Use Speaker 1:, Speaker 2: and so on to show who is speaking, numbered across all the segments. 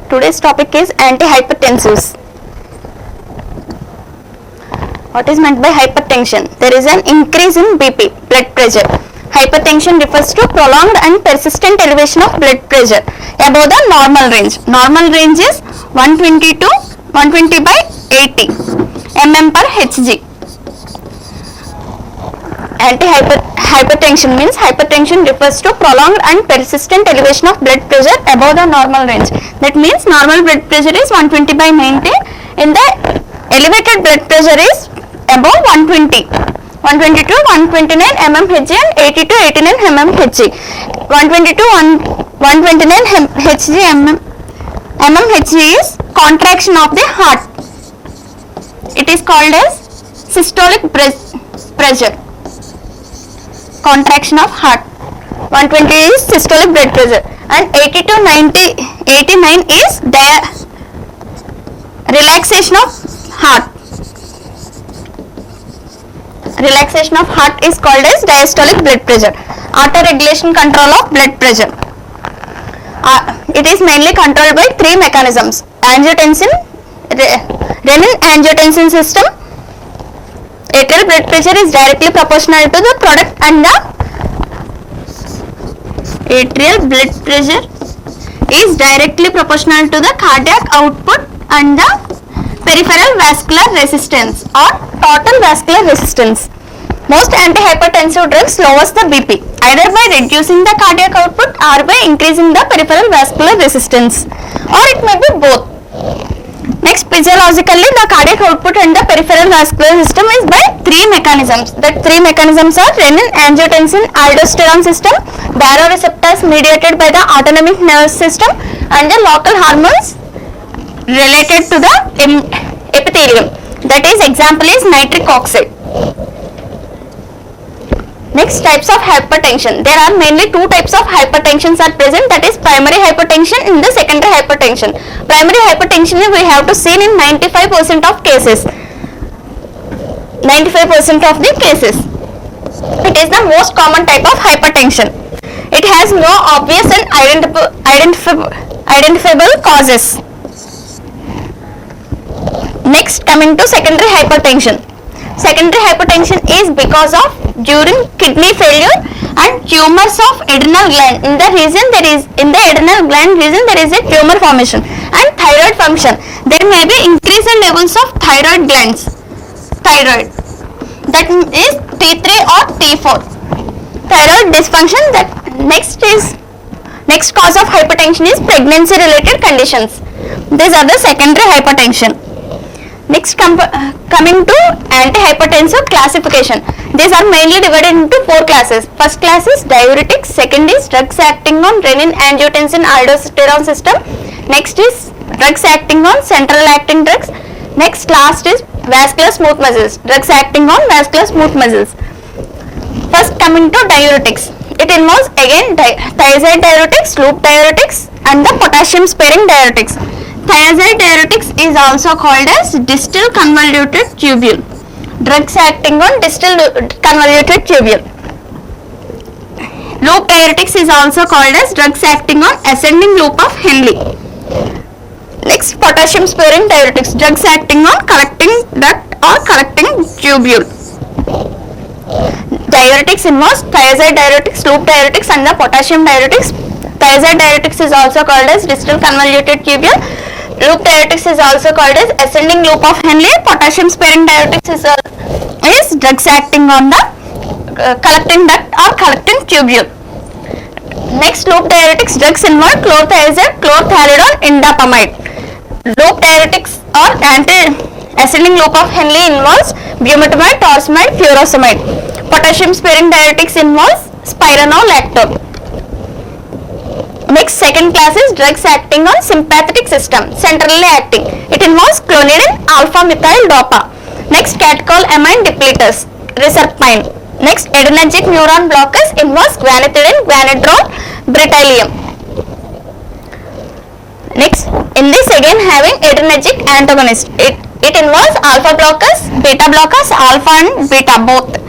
Speaker 1: Today's topic is antihypertensives. What is meant by hypertension? There is an increase in BP, blood pressure. Hypertension refers to prolonged and persistent elevation of blood pressure above the normal range. Normal range is 120 to 120 by 80 mm per Hg. Hypertension means hypertension refers to prolonged and persistent elevation of blood pressure above the normal range. That means normal blood pressure is 120 by 90. In the elevated blood pressure is above 120 to 129 mmHg and 80 to 89 mmHg. 120 to 129 mmHg is contraction of the heart. It is called as systolic pressure. Contraction of heart. 120 is systolic blood pressure and 80 to 89 is relaxation of heart. Relaxation of heart is called as diastolic blood pressure. Auto regulation control of blood pressure. It is mainly controlled by three mechanisms: angiotensin, renin-angiotensin system. Atrial blood pressure is directly proportional to the product and the atrial blood pressure is directly proportional to the cardiac output and the peripheral vascular resistance or total vascular resistance. Most antihypertensive drugs lowers the BP either by reducing the cardiac output or by increasing the peripheral vascular resistance, or it may be both. Next, physiologically, the cardiac output and the peripheral vascular system is by three mechanisms. That three mechanisms are renin-angiotensin-aldosterone system, baroreceptors mediated by the autonomic nervous system, and the local hormones related to the epithelium. That is, example is nitric oxide. Next, types of hypertension. There are mainly two types of hypertensions are present, that is primary hypertension and the secondary hypertension. Primary hypertension we have to see in 95% of cases. 95% of the cases. It is the most common type of hypertension. It has no obvious and identifiable causes. Next, coming to secondary hypertension. Secondary hypertension is because of during kidney failure and tumors of adrenal gland. In the adrenal gland region there is a tumor formation, and thyroid function. There may be increased levels of thyroid glands. Thyroid, that is T3 or T4. Thyroid dysfunction. That next cause of hypertension is pregnancy related conditions. These are the secondary hypertension. Next, coming to antihypertensive classification. These are mainly divided into four classes. First class is diuretics, second is drugs acting on renin-angiotensin-aldosterone system, next is drugs acting on central acting drugs, next last is vascular smooth muscles, drugs acting on vascular smooth muscles. First, coming to diuretics. It involves again thiazide diuretics, loop diuretics and the potassium sparing diuretics. Thiazide diuretics is also called as distal convoluted tubule. Drugs acting on distal convoluted tubule. Loop diuretics is also called as drugs acting on ascending loop of Henle. Next, potassium sparing diuretics, drugs acting on collecting duct or collecting tubule. Diuretics involves thiazide diuretics, loop diuretics and the potassium diuretics. Thiazide diuretics is also called as distal convoluted tubule. Loop diuretics is also called as ascending loop of Henle. Potassium sparing diuretics is drugs acting on the collecting duct or collecting tubule. Next, loop diuretics drugs involve chlorothiazide, chlorothalidone, indapamide. Loop diuretics or ascending loop of Henle involves bumetanide, torsemide, furosemide. Potassium sparing diuretics involves spironolactone. Next, second class is drugs acting on sympathetic system, centrally acting. It involves clonidine, alpha methyl dopa. Next, catecholamine depleters, reserpine. Next, adrenergic neuron blockers involves guanethidine, guanidrol, britaglium. Next, in this again having adrenergic antagonist. It involves alpha blockers, beta blockers, alpha and beta both.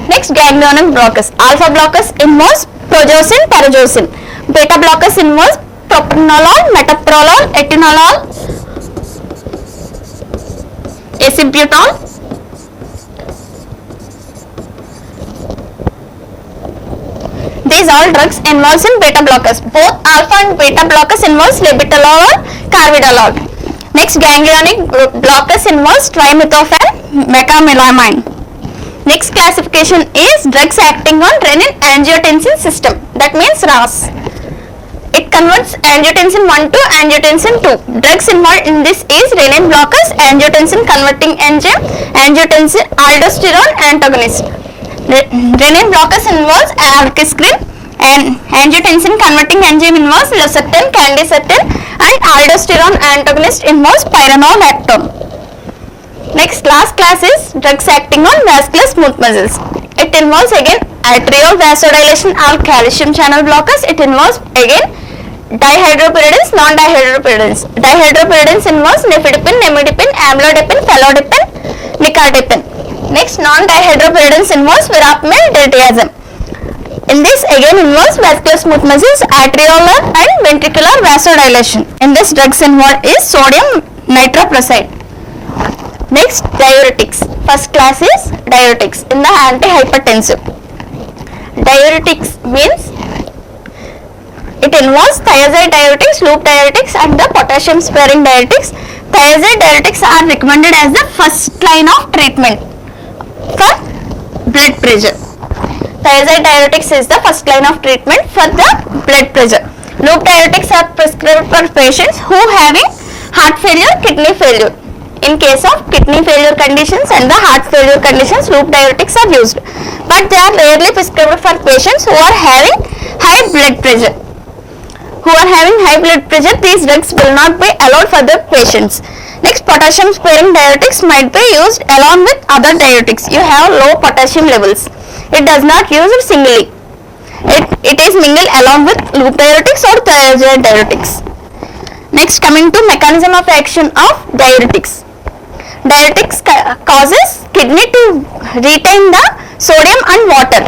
Speaker 1: Next, ganglionic blockers. Alpha blockers involves progesin, terazosin. Beta blockers involves propranolol, metoprolol, atenolol, acebutol. These all drugs involves in beta blockers. Both alpha and beta blockers involves labetalol or carvedilol. Next, ganglionic blockers involves trimethophan mecamylamine. Next classification is drugs acting on renin-angiotensin system. That means RAS. It converts angiotensin 1 to angiotensin 2. Drugs involved in this is renin blockers, angiotensin converting enzyme, angiotensin aldosterone antagonist. Renin blockers involves arkestrine, and angiotensin converting enzyme involves losartan, candesartan, and aldosterone antagonist involves spironolactone. Next, last class is drugs acting on vascular smooth muscles. It involves again arterial vasodilation or calcium channel blockers. It involves again dihydropyridines, non-dihydropyridines. Dihydropyridines involves nifedipine, nimidipine, amlodipine, felodipine, nicardipine. Next, non-dihydropyridines involves verapamil, diltiazem. In this again involves vascular smooth muscles, arteriolar and ventricular vasodilation. In this drugs involved is sodium nitroprusside. Next, diuretics. First class is diuretics in the antihypertensive. Diuretics means it involves thiazide diuretics, loop diuretics and the potassium sparing diuretics. Thiazide diuretics are recommended as the first line of treatment for blood pressure. Thiazide diuretics is the first line of treatment for the blood pressure. Loop diuretics are prescribed for patients who having heart failure, kidney failure. In case of kidney failure conditions and the heart failure conditions, loop diuretics are used, but they are rarely prescribed for patients who are having high blood pressure. These drugs will not be allowed for the patients. Next, potassium sparing diuretics might be used along with other diuretics. You have low potassium levels. It does not use it singly. It is mingled along with loop diuretics or thiazide diuretics. Next, coming to mechanism of action of diuretics. Diuretics causes kidney to retain the sodium and water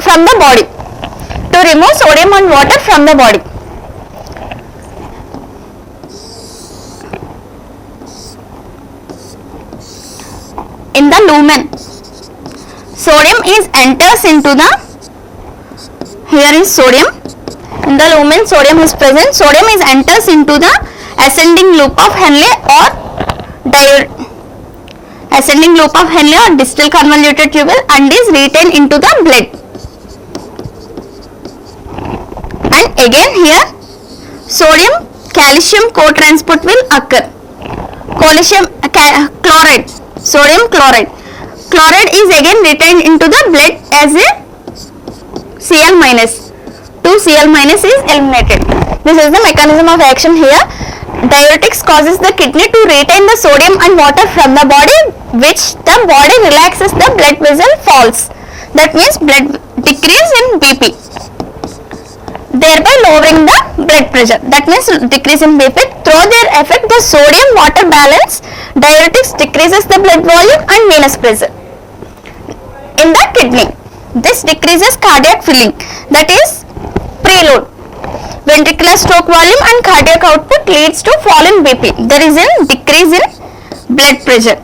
Speaker 1: from the body, to remove sodium and water from the body. In the lumen, sodium is enters into the, here is sodium, in the lumen sodium is present. Sodium is enters into the ascending loop of Henle or ascending loop of Henle or distal convoluted tubule and is retained into the blood. And again here sodium calcium co-transport will occur. Chloride, sodium chloride. Chloride is again retained into the blood as a Cl minus. 2Cl minus is eliminated. This is the mechanism of action here. Diuretics causes the kidney to retain the sodium and water from the body, which the body relaxes, the blood vessel falls. That means blood decrease in BP, thereby lowering the blood pressure. That means decrease in BP. Through their effect, the sodium water balance, diuretics decreases the blood volume and venous pressure in the kidney. This decreases cardiac filling, that is preload. Ventricular stroke volume and cardiac output leads to fall in BP. There is a decrease in blood pressure.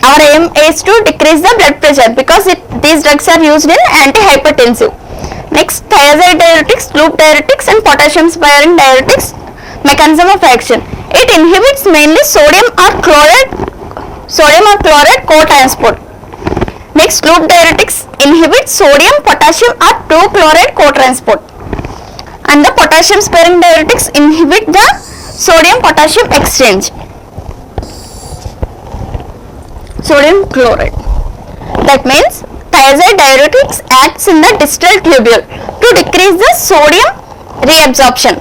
Speaker 1: Our aim is to decrease the blood pressure because these drugs are used in antihypertensive. Next, thiazide diuretics, loop diuretics and potassium sparing diuretics. Mechanism of action. It inhibits mainly sodium or chloride co-transport. Next, loop diuretics inhibit sodium, potassium or 2-chloride co-transport. And the potassium sparing diuretics inhibit the sodium potassium exchange. Sodium chloride. That means thiazide diuretics acts in the distal tubule to decrease the sodium reabsorption.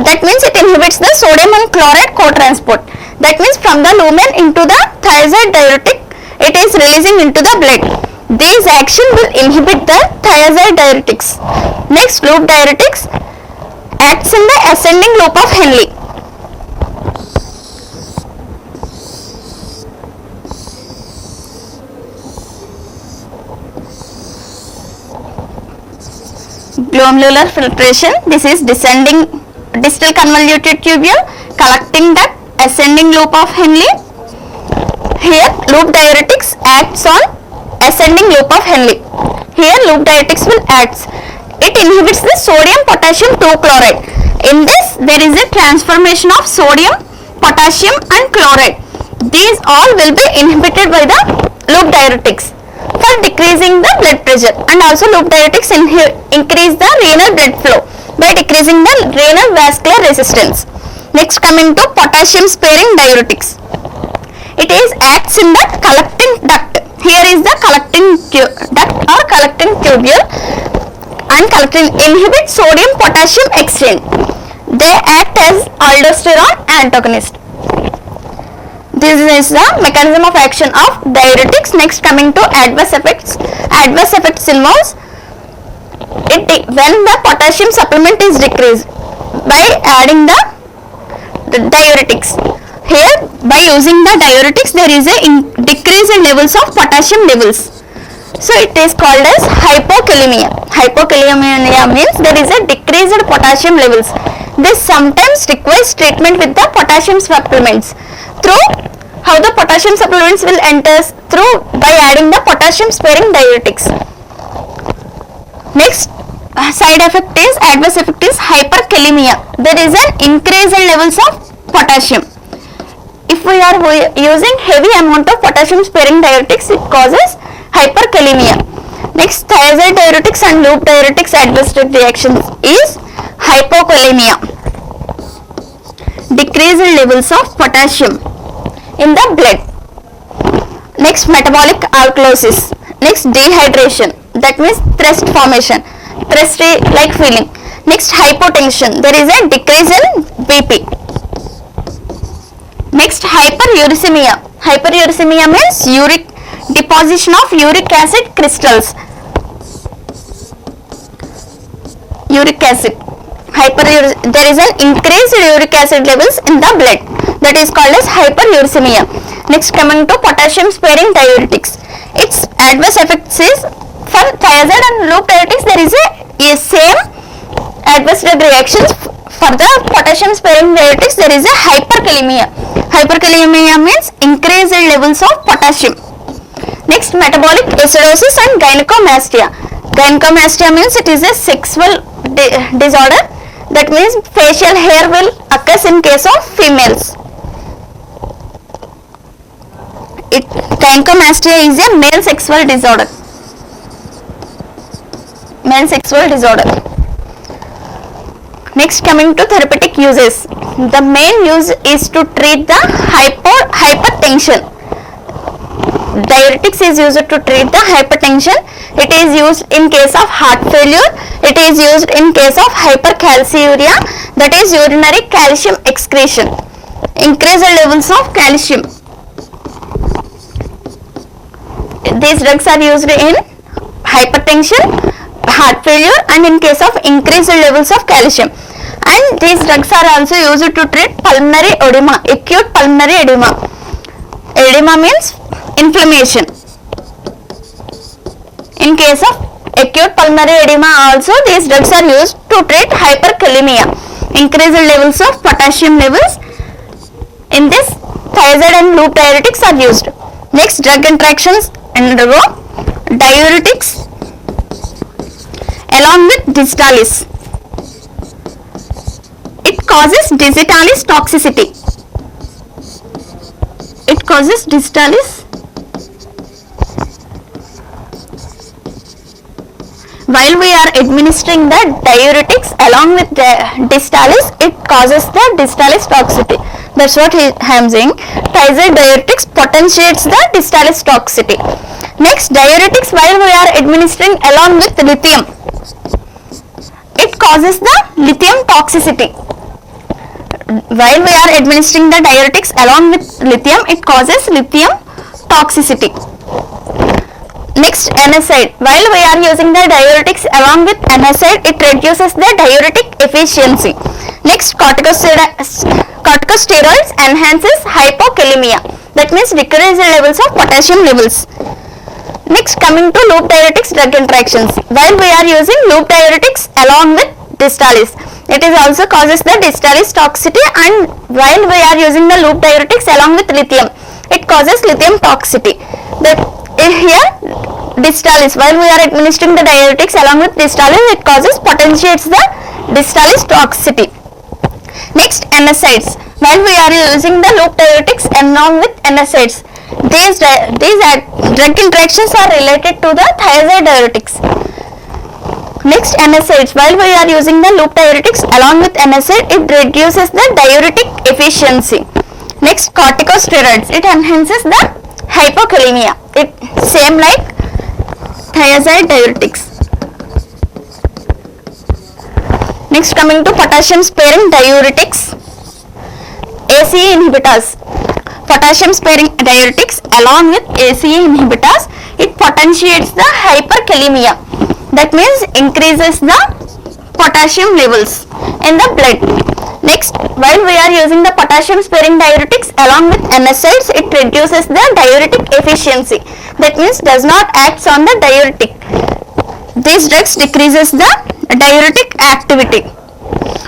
Speaker 1: That means it inhibits the sodium and chloride co-transport. That means from the lumen into the thiazide diuretic, it is releasing into the blood. These action will inhibit the thiazide diuretics. Next, loop diuretics acts in the ascending loop of Henle. glomerular filtration, this is descending distal convoluted tubule, collecting duct, ascending loop of Henle. Here loop diuretics acts on ascending loop of Henle. Here loop diuretics will act. It inhibits the sodium potassium 2 chloride. In this there is a transformation of sodium, potassium and chloride. These all will be inhibited by the loop diuretics for decreasing the blood pressure, and also loop diuretics increase the renal blood flow by decreasing the renal vascular resistance. Next, coming to potassium sparing diuretics. It is acts in the collecting duct. Here is the collecting duct or collecting tubule, and collecting inhibit sodium potassium exchange. They act as aldosterone antagonist. This is the mechanism of action of diuretics. Next, coming to adverse effects. Adverse effects involves when the potassium supplement is decreased by adding the diuretics. Here, by using the diuretics, there is a decrease in levels of potassium levels. So it is called as hypokalemia. Hypokalemia means there is a decreased potassium levels. This sometimes requires treatment with the potassium supplements. Through how the potassium supplements will enter through by adding the potassium sparing diuretics. Next side effect is adverse effect is hyperkalemia. There is an increase in levels of potassium. If we are using heavy amount of potassium sparing diuretics, it causes hyperkalemia. Next, thiazide diuretics and loop diuretics adverse reactions is hypokalemia. Decrease in levels of potassium in the blood. Next, metabolic alkalosis. Next, dehydration, that means thirst formation, thirsty like feeling. Next, hypotension, there is a decrease in BP. Next, hyperuricemia. Hyperuricemia means deposition of uric acid crystals. Uric acid. There is an increased uric acid levels in the blood, that is called as hyperuricemia. Next, coming to potassium sparing diuretics. Its adverse effects is for thiazide and loop diuretics there is a same adverse drug reactions. For the potassium sparing diuretics there is a hyperkalemia. Hyperkalemia means increased levels of potassium. Next, metabolic acidosis and gynecomastia. Gynecomastia means it is a sexual disorder, that means facial hair will occur in case of females. Gynecomastia is a male sexual disorder. Male sexual disorder. Next, coming to therapeutic uses. The main use is to treat the hypertension. Diuretics is used to treat the hypertension. It is used in case of heart failure. It is used in case of hypercalciuria, that is urinary calcium excretion. Increase the levels of calcium. These drugs are used in hypertension, heart failure, and in case of increased levels of calcium. And these drugs are also used to treat pulmonary edema, acute pulmonary edema. Edema means inflammation. In case of acute pulmonary edema also these drugs are used to treat hyperkalemia. Increased levels of potassium levels. In this, thiazide and loop diuretics are used. Next, drug interactions undergo diuretics along with digitalis. It causes digitalis toxicity. It causes digitalis. While we are administering the diuretics along with the digitalis, it causes the digitalis toxicity. That's what I am saying. Thiazide diuretics potentiates the digitalis toxicity. Next, diuretics while we are administering along with lithium, it causes the lithium toxicity. While we are administering the diuretics along with lithium, it causes lithium toxicity. Next, NSAID. While we are using the diuretics along with NSAID, it reduces the diuretic efficiency. Next, corticosteroids enhances hypokalemia. That means decrease the levels of potassium levels. Next, coming to loop diuretics drug interactions. While we are using loop diuretics along with distalis, it is also causes the distalis toxicity, and while we are using the loop diuretics along with lithium, it causes lithium toxicity. That here distalis, while we are administering the diuretics along with distalis, it causes potentiates the distalis toxicity. Next, NSAIDs. While we are using the loop diuretics along with NSAIDs, these drug interactions are related to the thiazide diuretics. Next, NSAIDs. While we are using the loop diuretics along with NSAID, it reduces the diuretic efficiency. Next, corticosteroids. It enhances the hypokalemia. It same like thiazide diuretics. Next, coming to potassium sparing diuretics, ACE inhibitors. Potassium sparing diuretics along with ACE inhibitors, it potentiates the hyperkalemia. That means increases the potassium levels in the blood. Next, while we are using the potassium sparing diuretics along with NSAIDs, it reduces the diuretic efficiency. That means does not act on the diuretic. These drugs decreases the diuretic activity,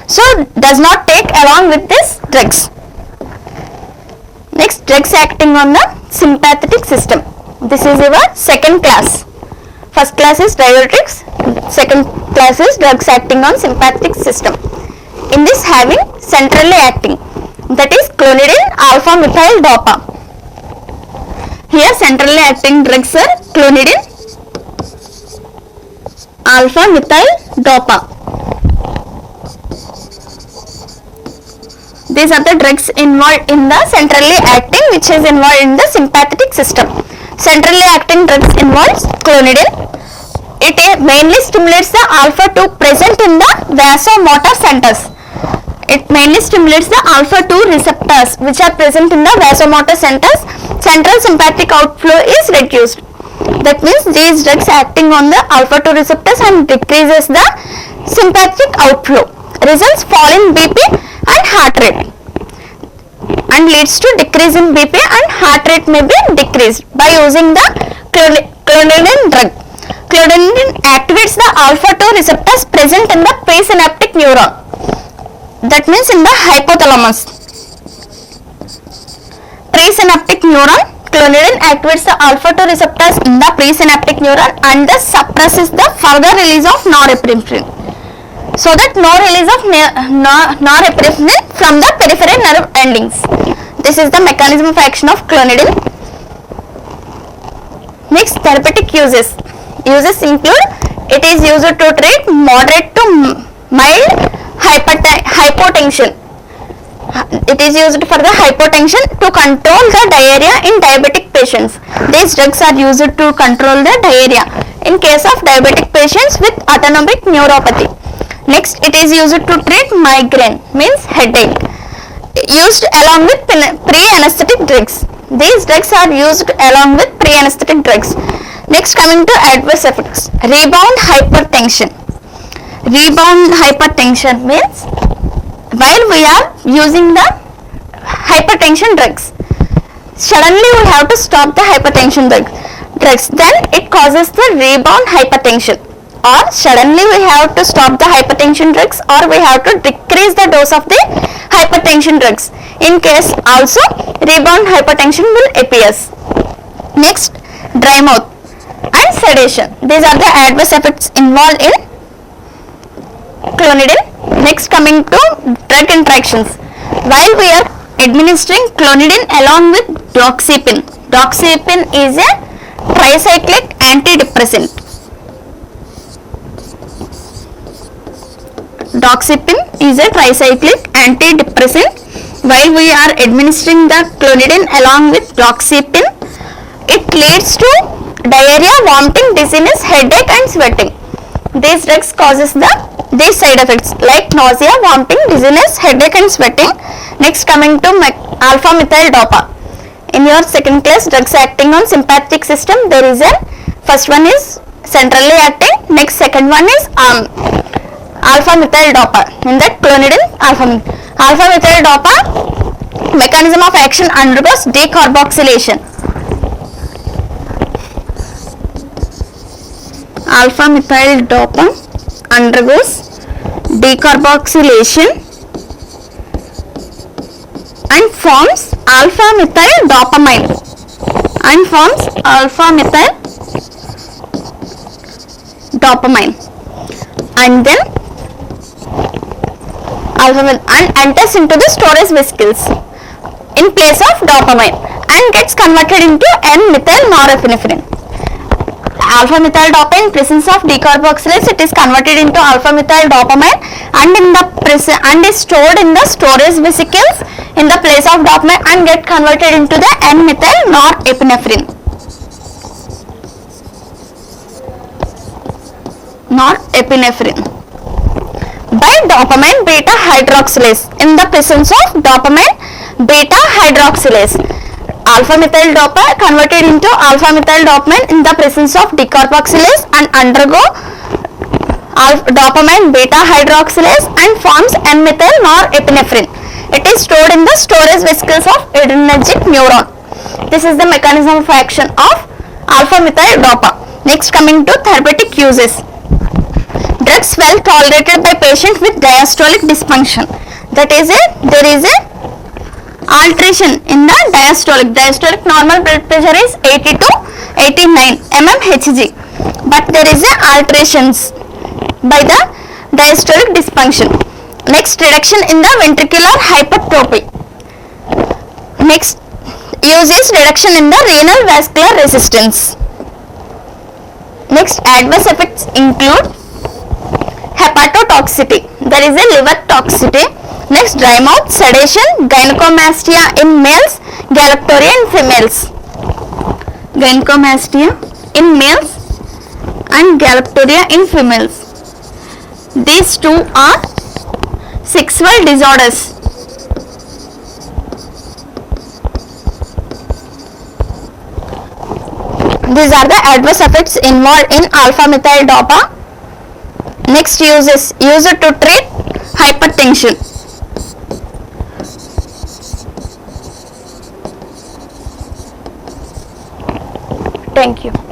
Speaker 1: so does not take along with these drugs. Next, drugs acting on the sympathetic system. This is your second class. First class is diuretics, second class is drugs acting on sympathetic system. In this, having centrally acting, that is clonidine, alpha methyl dopa. Here centrally acting drugs are clonidine, alpha methyl dopa. These are the drugs involved in the centrally acting, which is involved in the sympathetic system. Centrally acting drugs involves clonidine. It mainly stimulates the alpha 2 present in the vasomotor centers. It mainly stimulates the alpha 2 receptors which are present in the vasomotor centers. Central sympathetic outflow is reduced. That means these drugs acting on the alpha 2 receptors and decreases the sympathetic outflow. Results fall in BP and heart rate, and leads to decrease in BP and heart rate may be decreased by using the clonidine drug. Clonidine activates the alpha 2 receptors present in the presynaptic neuron. That means in the hypothalamus. Presynaptic neuron, clonidine activates the alpha 2 receptors in the presynaptic neuron and thus suppresses the further release of norepinephrine, so that no release of norepinephrine from the peripheral nerve endings. This is the mechanism of action of clonidine. Next, therapeutic uses. Uses include, it is used to treat moderate to mild hypotension. It is used for the hypotension, to control the diarrhea in diabetic patients. These drugs are used to control the diarrhea in case of diabetic patients with autonomic neuropathy. Next, it is used to treat migraine, means headache, used along with pre-anesthetic drugs. These drugs are used along with pre-anesthetic drugs. Next, coming to adverse effects. Rebound hypertension. Rebound hypertension means while we are using the hypertension drugs, suddenly we have to stop the hypertension drugs, then it causes the rebound hypertension. Or suddenly we have to stop the hypertension drugs, or we have to decrease the dose of the hypertension drugs. In case also rebound hypertension will appear. Next, dry mouth and sedation. These are the adverse effects involved in clonidine. Next, coming to drug interactions. While we are administering clonidine along with doxepin. Doxepin is a tricyclic antidepressant. Doxepin is a tricyclic antidepressant. While we are administering the clonidine along with doxepin, it leads to diarrhea, vomiting, dizziness, headache and sweating. These drugs causes these side effects like nausea, vomiting, dizziness, headache and sweating. Next, coming to alpha methyl dopa. In your second class drugs acting on sympathetic system, there is a first one is centrally acting, next second one is alpha methyl dopa. In that clonidine alpha methyl dopa mechanism of action undergoes decarboxylation. alpha methyl dopa undergoes decarboxylation and forms alpha methyl dopamine and then and enters into the storage vesicles in place of dopamine and gets converted into N-methyl norepinephrine. Alpha methyl dopa in presence of decarboxylase, it is converted into alpha methyl dopamine and is stored in the storage vesicles in the place of dopamine and get converted into the N-methyl norepinephrine. By dopamine beta hydroxylase. In the presence of dopamine beta hydroxylase, alpha methyl dopa converted into alpha methyl dopamine in the presence of decarboxylase and undergo dopamine beta hydroxylase and forms N-methyl norepinephrine. It is stored in the storage vesicles of adrenergic neuron. This is the mechanism of action of alpha methyl dopa. Next, coming to therapeutic uses. Drugs well tolerated by patients with diastolic dysfunction. That is there is a alteration in the diastolic normal blood pressure is 80 to 89 mmHg, but there is a alterations by the diastolic dysfunction. Next, reduction in the ventricular hypertrophy. Next use is reduction in the renal vascular resistance. Next, adverse effects include hepatotoxicity, there is a liver toxicity. Next, dry mouth, sedation, gynecomastia in males, galactorrhea in females. Gynecomastia in males and galactorrhea in females. These two are sexual disorders. These are the adverse effects involved in alpha methyl dopa. Next, uses used to treat hypertension. Thank you.